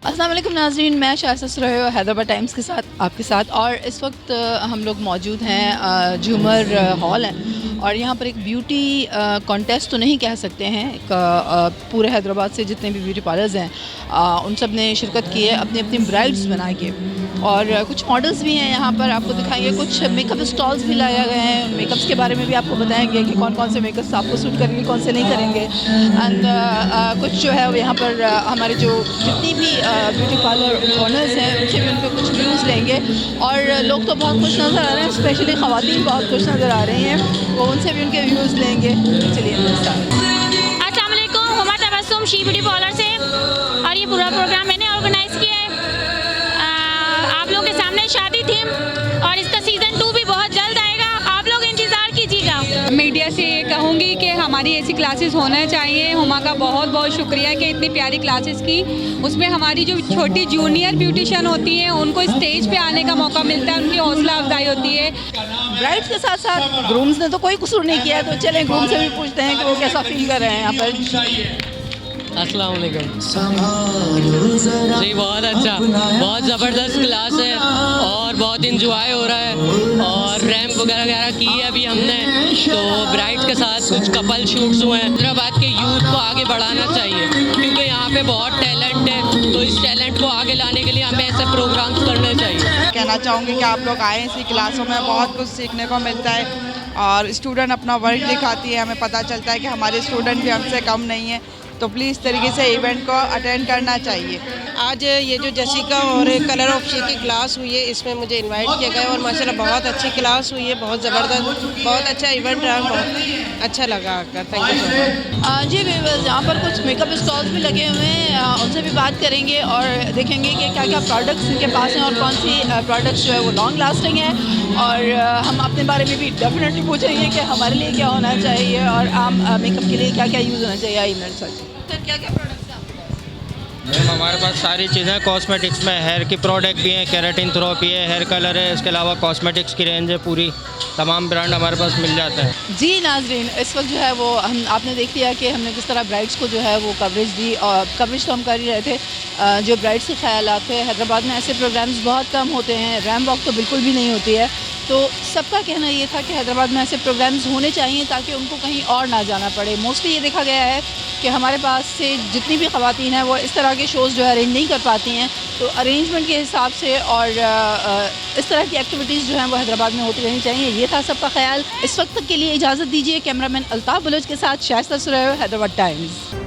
अस्सलाम वालेकुम नाज़रीन, मैं शाइस्ता सुरैया हैदराबाद टाइम्स के साथ आपके साथ। और इस वक्त हम लोग मौजूद हैं झूमर हॉल है और यहाँ पर एक ब्यूटी कॉन्टेस्ट तो नहीं कह सकते हैं, पूरे हैदराबाद से जितने भी ब्यूटी पार्लर्स हैं उन सब ने शिरकत की है अपनी अपनी ब्राइड्स बना के। और कुछ मॉडल्स भी हैं यहाँ पर, आपको दिखाएंगे। कुछ मेकअप स्टॉल्स भी लाए गए हैं, मेकअप्स के बारे में भी आपको बताएंगे कि कौन कौन से मेकअप्स आपको सूट करेंगे, कौन से नहीं करेंगे। एंड कुछ जो है यहाँ पर हमारे जो जितनी भी ब्यूटी पार्लर ओनर्स हैं उनसे भी उनके कुछ व्यूज़ लेंगे। और लोग तो बहुत खुश नज़र आ रहे हैं, स्पेशली ख़वातीन बहुत खुश नज़र आ रही हैं, वो उनसे भी उनके व्यूज़ लेंगे। चलिए अस्सलाम वालेकुम, Huma Tabassum she beauty parlour से। और ये पूरा प्रोग्राम मैंने ऑर्गेनाइज़ किया है। आप लोगों के सामने शादी थी और इसका सीज़न 2 भी बहुत जल्द आएगा, आप लोग इंतज़ार कीजिएगा। मीडिया से ये कहूँगी कि हमारी ऐसी क्लासेस होना चाहिए। हुमा का बहुत बहुत शुक्रिया कि इतनी प्यारी क्लासेस की। उसमें हमारी जो छोटी जूनियर ब्यूटिशियन होती हैं उनको स्टेज पे आने का मौका मिलता है, उनकी हौसला अफजाई होती है। ब्राइड्स के साथ साथ ग्रूम्स ने तो कोई कसूर नहीं किया है, तो चलें ग्रूम से भी पूछते हैं कि वो कैसा फील कर रहे हैं यहाँ पर। अस्सलाम वालेकुम जी, बहुत अच्छा, बहुत ज़बरदस्त क्लास है और बहुत इंजॉय हो रहा है। और रैंप वगैरह की है अभी हमने, तो ब्राइड्स के साथ कुछ कपल शूट्स हुए हैं। हैदराबाद के यूथ को आगे बढ़ाना चाहिए क्योंकि यहाँ पे बहुत टैलेंट है, तो इस टैलेंट को आगे लाने के लिए हमें ऐसे प्रोग्राम्स करने चाहिए। कहना चाहूँगी कि आप लोग आए इसी क्लासों में, बहुत कुछ सीखने को मिलता है और स्टूडेंट अपना वर्क दिखाती है, हमें पता चलता है कि हमारे स्टूडेंट भी हमसे कम नहीं है। तो प्लीज़ इस तरीके से इवेंट को अटेंड करना चाहिए। आज ये जो जसिका और कलर ऑफ शी की क्लास हुई है, इसमें मुझे इनवाइट किया गया और माशाल्लाह बहुत अच्छी क्लास हुई है, बहुत ज़बरदस्त, बहुत अच्छा इवेंट रहा, बहुत अच्छा लगा आकर। Thank you so much. जी व्यूअर्स, यहाँ पर कुछ मेकअप स्टॉल्स भी लगे हुए हैं, उनसे भी बात करेंगे और देखेंगे कि क्या क्या प्रोडक्ट्स इनके पास हैं और कौन सी प्रोडक्ट्स जो है वो लॉन्ग लास्टिंग है। और हम अपने बारे में भी डेफिनेटली पूछेंगे कि हमारे लिए क्या होना चाहिए और आम मेकअप के लिए क्या क्या यूज़ होना चाहिए। आई मेरे साथ सर, क्या क्या प्रोडक्ट्स हैं आपके पास? मैम हमारे पास सारी चीज़ें कॉस्मेटिक्स में, हेयर की प्रोडक्ट भी हैं, केराटिन थेरेपी है, हेयर कलर है, इसके अलावा कॉस्मेटिक्स की रेंज है पूरी, तमाम ब्रांड हमारे पास मिल जाते हैं। जी नाज़रीन, इस वक्त जो है वो आपने देख लिया कि हमने किस तरह ब्राइड्स को जो है वो कवरेज दी। और कवरेज तो हम कर ही रहे थे, जो ब्राइड्स के ख्यालात थे। हैदराबाद में ऐसे प्रोग्राम्स बहुत कम होते हैं, रैम वॉक तो बिल्कुल भी नहीं होती है। तो सबका कहना ये था कि हैदराबाद में ऐसे प्रोग्राम्स होने चाहिए ताकि उनको कहीं और ना जाना पड़े। मोस्टली ये देखा गया है कि हमारे पास से जितनी भी ख़वातीन हैं वो इस तरह के शोज़ जो है अरेंज नहीं कर पाती हैं, तो अरेंजमेंट के हिसाब से और इस तरह की एक्टिविटीज़ जो हैं वो हैदराबाद में होती रहनी चाहिए। ये था सबका ख्याल। इस वक्त के लिए इजाज़त दीजिए। कैमरामैन अल्ताफ़ बलोच के साथ शाइस्ता सुरैया, हैदराबाद टाइम्स।